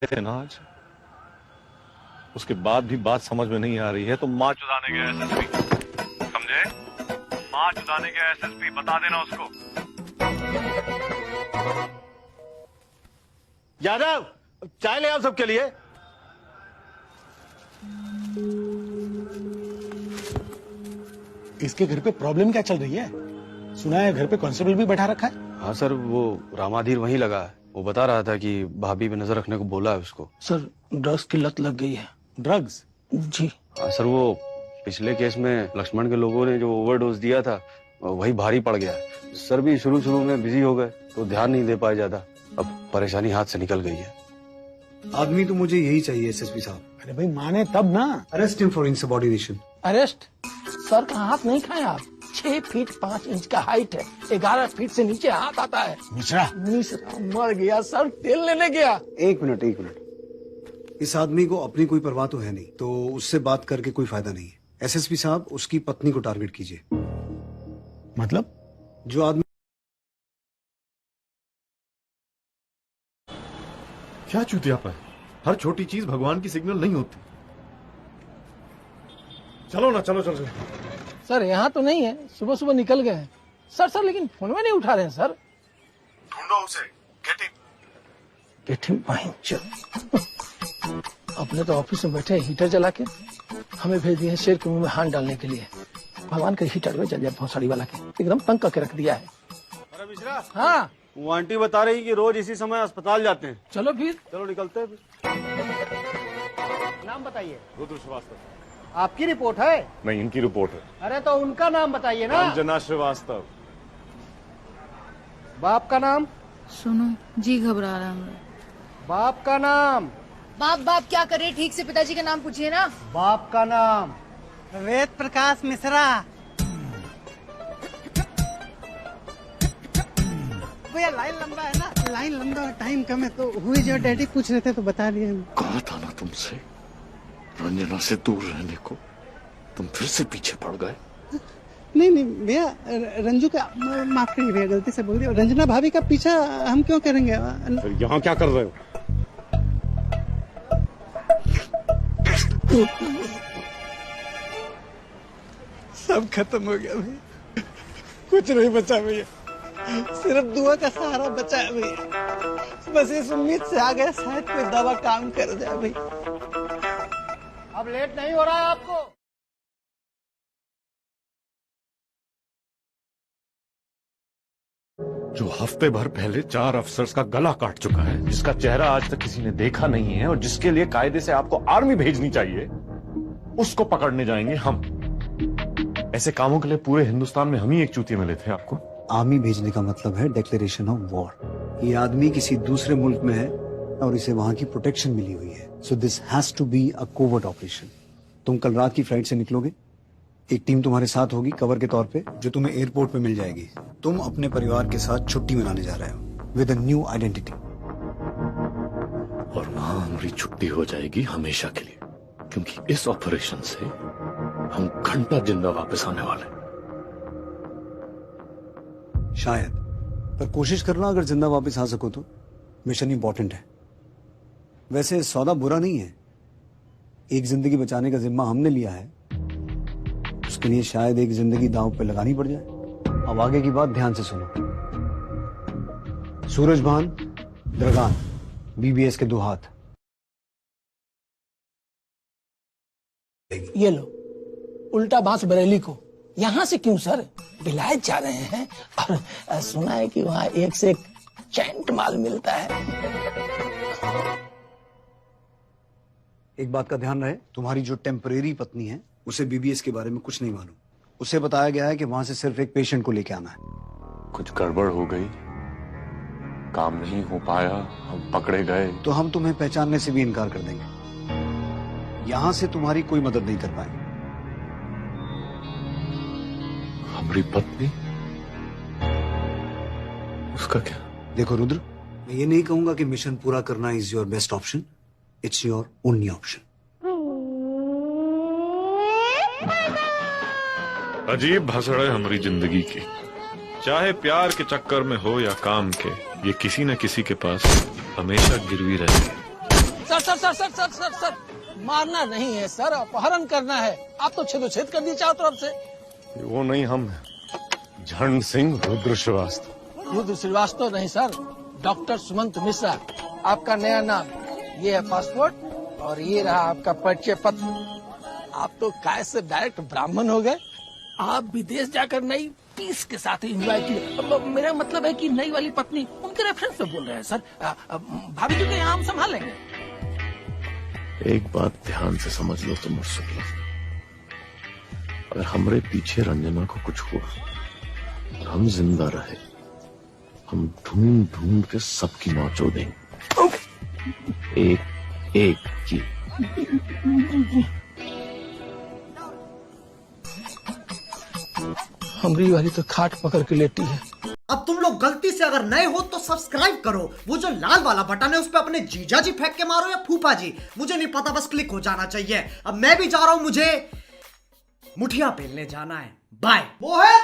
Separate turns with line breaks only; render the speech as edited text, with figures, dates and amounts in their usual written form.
थे ना आज, उसके बाद भी बात समझ में नहीं आ रही है तो माँ चुदाने गया एसएसपी, समझे? माँ चुदाने गया एसएसपी, बता देना उसको। यादव, चाय ले आओ सबके लिए।
इसके घर पे प्रॉब्लम क्या चल रही है? सुना है घर पे कांस्टेबल भी बैठा रखा है।
हाँ सर, वो रामाधीर वहीं लगा है। वो बता रहा था कि भाभी पे नजर रखने को बोला है उसको।
सर ड्रग्स की लत लग गई है।
ड्रग्स?
जी
हाँ सर, वो पिछले केस में लक्ष्मण के लोगों ने जो ओवरडोज दिया था वही भारी पड़ गया है। सर भी शुरू में बिजी हो गए तो ध्यान नहीं दे पाए ज्यादा। अब परेशानी हाथ से निकल गई है।
आदमी तो मुझे यही चाहिए एसएसपी साहब।
अरे भाई माने तब ना।
Arrest him for insubordination.
Arrest? Sir का हाथ नहीं खाए आप। 6 फीट 5 इंच का हाइट है, 11 फीट से नीचे हाथ आता है।
मिश्रा
मर गया सर, तेल लेने गया।
एक मिनट। इस आदमी को अपनी कोई परवाह तो है नहीं, तो उससे बात करके कोई फायदा नहीं है। एसएसपी साहब, उसकी पत्नी को टारगेट कीजिए।
मतलब?
जो आदमी
क्या चूतियापन है? हर छोटी चीज भगवान की सिग्नल नहीं होती। चलो ना, चलो।
सर यहाँ तो नहीं है, सुबह निकल गए हैं। सर लेकिन फोन में नहीं उठा रहे हैं सर।
ढूंढो उसे।
गेट हिम अपने तो ऑफिस में बैठे हीटर जला के हमें भेज दिए शेर के मुंह में हाथ डालने के लिए। भगवान के हीटर में जल जाए भौसाड़ी वाला के, एकदम तंग करके रख दिया है।
अरे मिश्रा,
हाँ
वो आंटी बता रही कि रोज इसी समय अस्पताल जाते हैं।
चलो फिर।
चलो निकलते हैं।
नाम बताइए।
रुद्र श्रीवास्तव।
आपकी रिपोर्ट है?
नहीं, इनकी रिपोर्ट है।
अरे तो उनका नाम बताइए ना।
अंजना श्रीवास्तव।
बाप का नाम?
सुनो जी, घबरा रहा हूँ।
बाप का नाम?
बाप क्या करे, ठीक से पिताजी का नाम पूछिए ना।
बाप का नाम?
वेद प्रकाश मिश्रा। भैया लाइन लंबा है ना, लाइन लंबा है, टाइम कम है, तो हुई जो डैडी पूछ रहे थे तो बता दिए।
कहा था ना तुमसे रंजना से दूर रहने को, तुम फिर से पीछे पड़ गए।
नहीं भैया, रंजू का माफ करिए भैया, गलती से बोल दिया। रंजना भाभी का पीछा हम क्यों करेंगे?
फिर यहाँ क्या कर रहे हो?
सब खत्म हो गया भैया, कुछ नहीं बचा भैया, सिर्फ दुआ का सहारा बचा है भैया। बस इस उम्मीद से आ गया शायद कोई दवा काम कर जाए भैया।
अब लेट नहीं हो रहा है आपको?
जो हफ्ते भर पहले 4 अफसर्स का गला काट चुका है,
जिसका चेहरा आज तक किसी ने देखा नहीं है और जिसके लिए कायदे से आपको आर्मी भेजनी चाहिए, उसको पकड़ने जाएंगे हम। ऐसे कामों के लिए पूरे हिंदुस्तान में हम ही एक चूतिया मिले थे आपको।
आर्मी भेजने का मतलब है डिक्लेरेशन ऑफ वॉर। ये आदमी किसी दूसरे मुल्क में है और इसे वहां की प्रोटेक्शन मिली हुई है। So this has to be a covert operation. तुम कल रात की फ्लाइट से निकलोगे, एक टीम तुम्हारे साथ होगी कवर के तौर पे, जो तुम्हें एयरपोर्ट पे मिल जाएगी। तुम अपने परिवार के साथ छुट्टी मनाने जा रहे हो विद अ न्यू आइडेंटिटी।
और वहां हमारी छुट्टी हो जाएगी हमेशा के लिए, क्योंकि इस ऑपरेशन से हम घंटा जिंदा वापस आने वाले हैं।
शायद, पर कोशिश करना अगर जिंदा वापस आ सको तो। मिशन इंपॉर्टेंट है। वैसे सौदा बुरा नहीं है, एक जिंदगी बचाने का जिम्मा हमने लिया है, उसके लिए शायद एक जिंदगी दांव पे लगानी पड़ जाए। अब आगे की बात ध्यान से सुनो। सूरजभान, द्रगान, बीबीएस के 2 हाथ।
ये लो, उल्टा बांस बरेली को। यहाँ से क्यों सर? विलायत जा रहे हैं और सुना है कि वहाँ एक से एक चैंट माल मिलता है।
एक बात का ध्यान रहे, तुम्हारी जो टेम्परेरी पत्नी है उसे बीबीएस के बारे में कुछ नहीं मालूम। उसे बताया गया है कि वहां से सिर्फ एक पेशेंट को लेके आना है।
कुछ गड़बड़ हो गई, काम नहीं हो पाया, हम पकड़े गए
तो हम तुम्हें पहचानने से भी इनकार कर देंगे। यहां से तुम्हारी कोई मदद नहीं कर पाएंगे।
हमारी पत्नी, उसका क्या?
देखो रुद्र, मैं ये नहीं कहूंगा कि मिशन पूरा करना is your best option, it's your only option.
अजीब भसड़ है हमारी जिंदगी की। चाहे प्यार के चक्कर में हो या काम के, ये किसी न किसी के पास हमेशा गिरवी रहती है।
Sir sir sir sir sir sir sir मारना नहीं है सर, अपहरण करना है। आप तो छेदोछेद कर दिए चारों तरफ से।
वो नहीं, हम झंड सिंह रुद्र श्रीवास्तव।
रुद्र श्रीवास्तव नहीं सर, डॉक्टर सुमंत मिश्रा आपका नया नाम। ये है पासपोर्ट और ये रहा आपका परिचय पत्र। आप तो काय से डायरेक्ट ब्राह्मण हो गए। आप विदेश जाकर नई पीस के साथ एंजॉय किए। मेरा मतलब है कि नई वाली पत्नी उनके रेफरेंस में बोल रहे हैं सर। भाभी जी के यहाँ हम संभालेंगे।
एक बात ध्यान से समझ लो तुम, सुन लो। अगर हमरे पीछे रंजना को कुछ हुआ और हम जिंदा रहे, हम ढूंढ ढूंढ के सबकी नौचो देंगे, एक एक की।
हमरी वाली तो खाट पकड़ के लेटी है।
अब तुम लोग गलती से अगर नए हो तो सब्सक्राइब करो। वो जो लाल वाला बटन है उस पर अपने जीजा जी फेंक के मारो या फूफा जी, मुझे नहीं पता, बस क्लिक हो जाना चाहिए। अब मैं भी जा रहा हूं, मुझे मुठिया पेलने जाना है। बाय। वो है